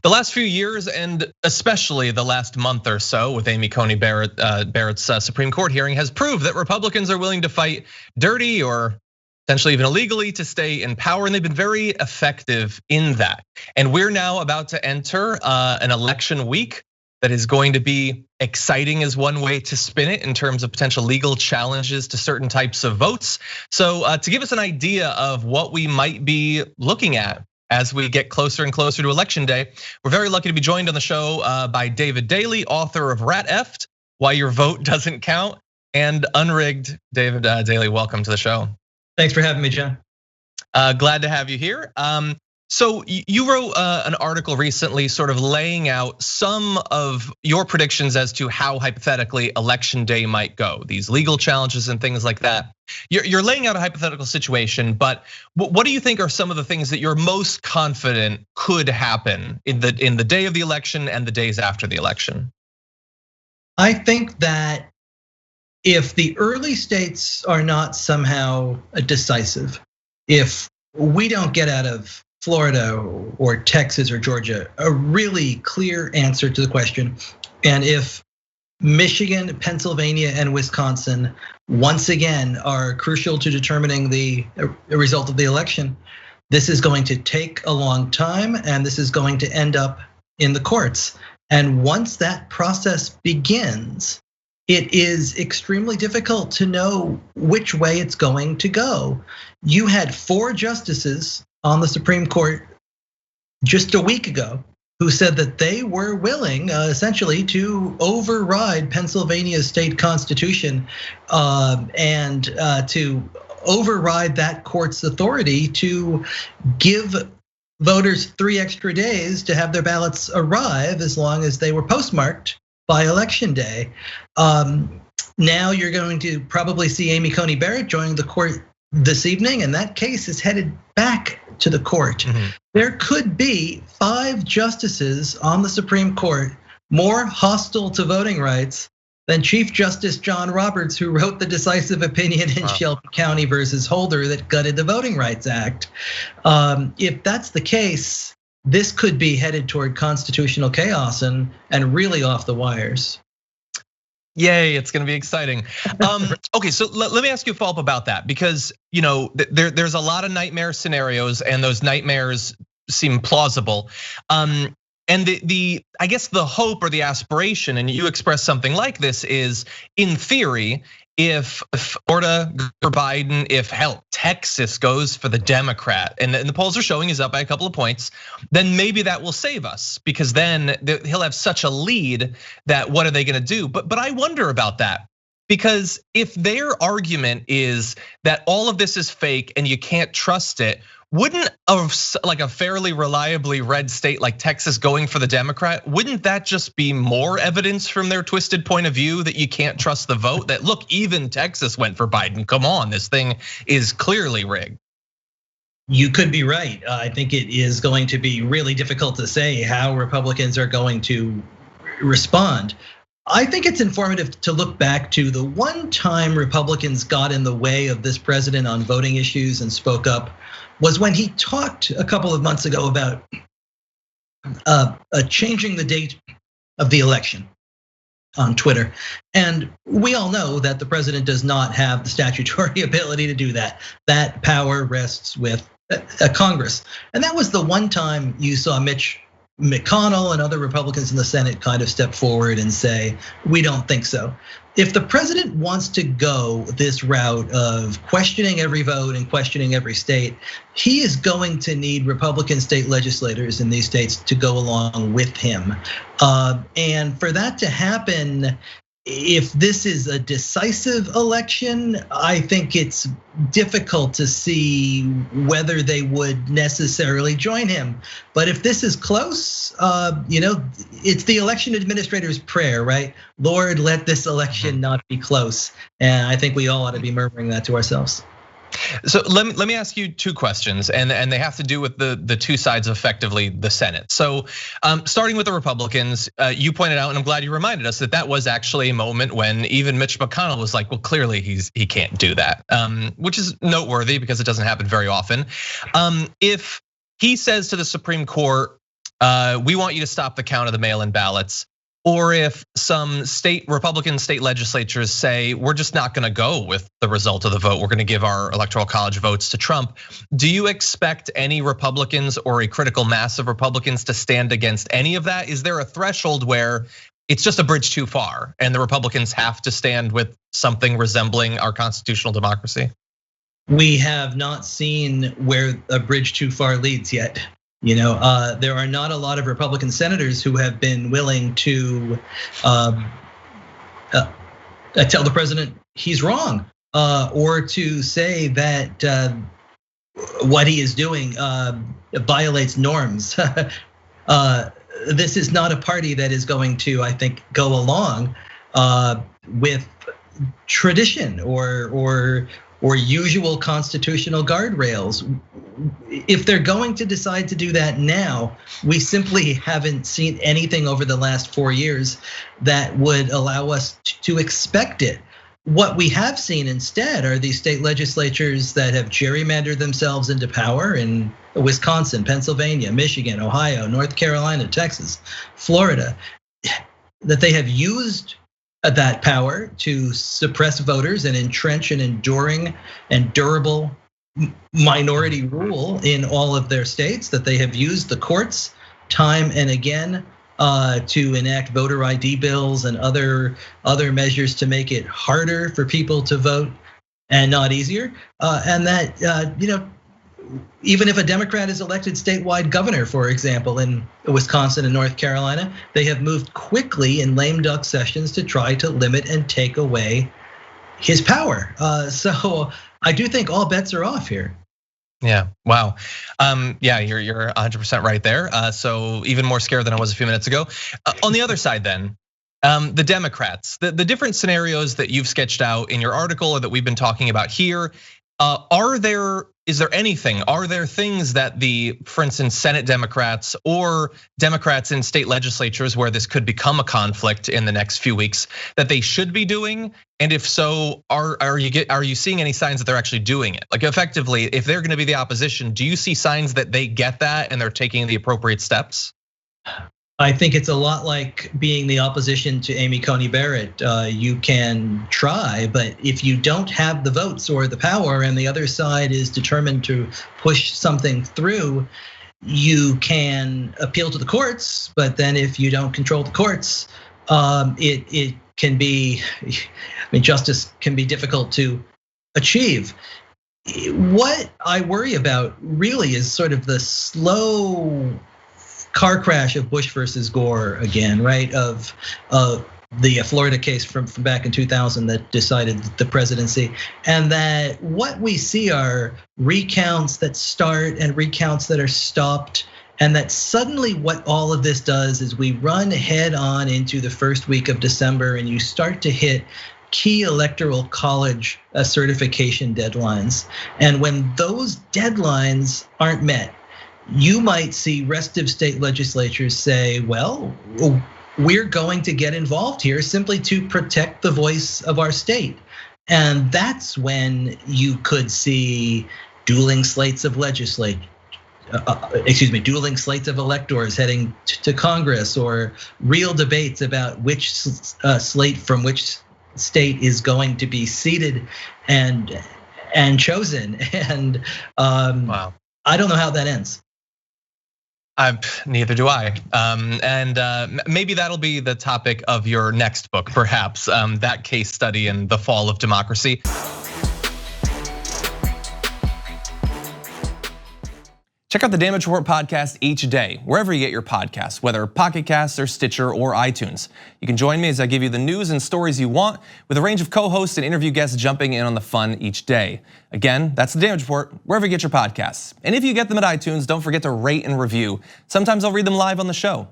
The last few years, and especially the last month or so with Amy Coney Barrett's Supreme Court hearing, has proved that Republicans are willing to fight dirty or potentially even illegally to stay in power, and they've been very effective in that. And we're now about to enter an election week that is going to be exciting, is one way to spin it, in terms of potential legal challenges to certain types of votes. So to give us an idea of what we might be looking at as we get closer and closer to election day, we're very lucky to be joined on the show by David Daley, author of Rat Effed: Why Your Vote Doesn't Count, and Unrigged. David Daley, welcome to the show. Thanks for having me, John. Glad to have you here. So you wrote an article recently sort of laying out some of your predictions as to how hypothetically election day might go, these legal challenges and things like that. You're laying out a hypothetical situation, but what do you think are some of the things that you're most confident could happen in the day of the election and the days after the election? I think that if the early states are not somehow decisive, if we don't get out of Florida or Texas or Georgia a really clear answer to the question, and if Michigan, Pennsylvania, and Wisconsin once again are crucial to determining the result of the election, this is going to take a long time, and this is going to end up in the courts. And once that process begins, it is extremely difficult to know which way it's going to go. You had 4 justices on the Supreme Court just a week ago who said that they were willing essentially to override Pennsylvania's state constitution and to override that court's authority to give voters 3 extra days to have their ballots arrive as long as they were postmarked by election day. Now you're going to probably see Amy Coney Barrett joining the court this evening, and that case is headed back to the court. There could be 5 justices on the Supreme Court more hostile to voting rights than Chief Justice John Roberts, who wrote the decisive opinion in Shelby County versus Holder that gutted the Voting Rights Act. If that's the case, this could be headed toward constitutional chaos and really off the wires. Yay, it's gonna be exciting. Okay, so let me ask you a follow-up about that, because there's a lot of nightmare scenarios, and those nightmares seem plausible. And I guess the hope or the aspiration, and you express something like this, is in theory, if Florida or Biden, if hell, Texas goes for the Democrat, and the polls are showing he's up by a couple of points, then maybe that will save us, because then he'll have such a lead that what are they gonna do? But I wonder about that, because if their argument is that all of this is fake and you can't trust it, wouldn't a fairly reliably red state like Texas going for the Democrat, wouldn't that just be more evidence from their twisted point of view that you can't trust the vote? That look, even Texas went for Biden. Come on, this thing is clearly rigged. You could be right. I think it is going to be really difficult to say how Republicans are going to respond. I think it's informative to look back to the one time Republicans got in the way of this president on voting issues and spoke up was when he talked a couple of months ago about changing the date of the election on Twitter. And we all know that the president does not have the statutory ability to do that. That power rests with Congress. And that was the one time you saw Mitch McConnell and other Republicans in the Senate kind of step forward and say, we don't think so. If the president wants to go this route of questioning every vote and questioning every state, he is going to need Republican state legislators in these states to go along with him. And for that to happen, if this is a decisive election, I think it's difficult to see whether they would necessarily join him. But if this is close, it's the election administrator's prayer, right? Lord, let this election not be close. And I think we all ought to be murmuring that to ourselves. So let me ask you 2 questions, and they have to do with the 2 sides of effectively the Senate. So starting with the Republicans, you pointed out, and I'm glad you reminded us that was actually a moment when even Mitch McConnell was like, well, clearly he can't do that, which is noteworthy because it doesn't happen very often. If he says to the Supreme Court, we want you to stop the count of the mail-in ballots. Or if some Republican state legislatures say, we're just not gonna go with the result of the vote, we're gonna give our electoral college votes to Trump. Do you expect any Republicans or a critical mass of Republicans to stand against any of that? Is there a threshold where it's just a bridge too far and the Republicans have to stand with something resembling our constitutional democracy? We have not seen where a bridge too far leads yet. There are not a lot of Republican senators who have been willing to tell the president he's wrong, or to say that what he is doing violates norms. This is not a party that is going to, I think, go along with tradition or usual constitutional guardrails. If they're going to decide to do that now, we simply haven't seen anything over the last 4 years that would allow us to expect it. What we have seen instead are these state legislatures that have gerrymandered themselves into power in Wisconsin, Pennsylvania, Michigan, Ohio, North Carolina, Texas, Florida, that they have used that power to suppress voters and entrench an enduring and durable minority rule in all of their states, that they have used the courts time and again to enact voter ID bills and other measures to make it harder for people to vote and not easier. And that even if a Democrat is elected statewide governor, for example, in Wisconsin and North Carolina, they have moved quickly in lame duck sessions to try to limit and take away his power. So I do think all bets are off here. Yeah, wow. Yeah, you're 100% right there. So even more scared than I was a few minutes ago. On the other side then, the Democrats, the different scenarios that you've sketched out in your article or that we've been talking about here, is there anything, are there things that for instance, Senate Democrats or Democrats in state legislatures where this could become a conflict in the next few weeks that they should be doing? And if so, are you seeing any signs that they're actually doing it? Like effectively, if they're gonna be the opposition, do you see signs that they get that and they're taking the appropriate steps? I think it's a lot like being the opposition to Amy Coney Barrett. You can try, but if you don't have the votes or the power and the other side is determined to push something through, you can appeal to the courts, but then if you don't control the courts, it can be, justice can be difficult to achieve. What I worry about really is sort of the slow car crash of Bush versus Gore again, right? Of the Florida case from back in 2000 that decided the presidency, and that what we see are recounts that start and recounts that are stopped, and that suddenly what all of this does is we run head on into the first week of December, and you start to hit key electoral college certification deadlines, and when those deadlines aren't met, you might see restive state legislatures say, well, we're going to get involved here simply to protect the voice of our state. And that's when you could see dueling slates of dueling slates of electors heading to Congress, or real debates about which slate from which state is going to be seated and chosen. And wow. I don't know how that ends. Neither do I. And maybe that'll be the topic of your next book, perhaps, that case study in the fall of democracy. Check out the Damage Report podcast each day, wherever you get your podcasts, whether Pocket Casts or Stitcher or iTunes. You can join me as I give you the news and stories you want, with a range of co-hosts and interview guests jumping in on the fun each day. Again, that's the Damage Report, wherever you get your podcasts. And if you get them at iTunes, don't forget to rate and review. Sometimes I'll read them live on the show.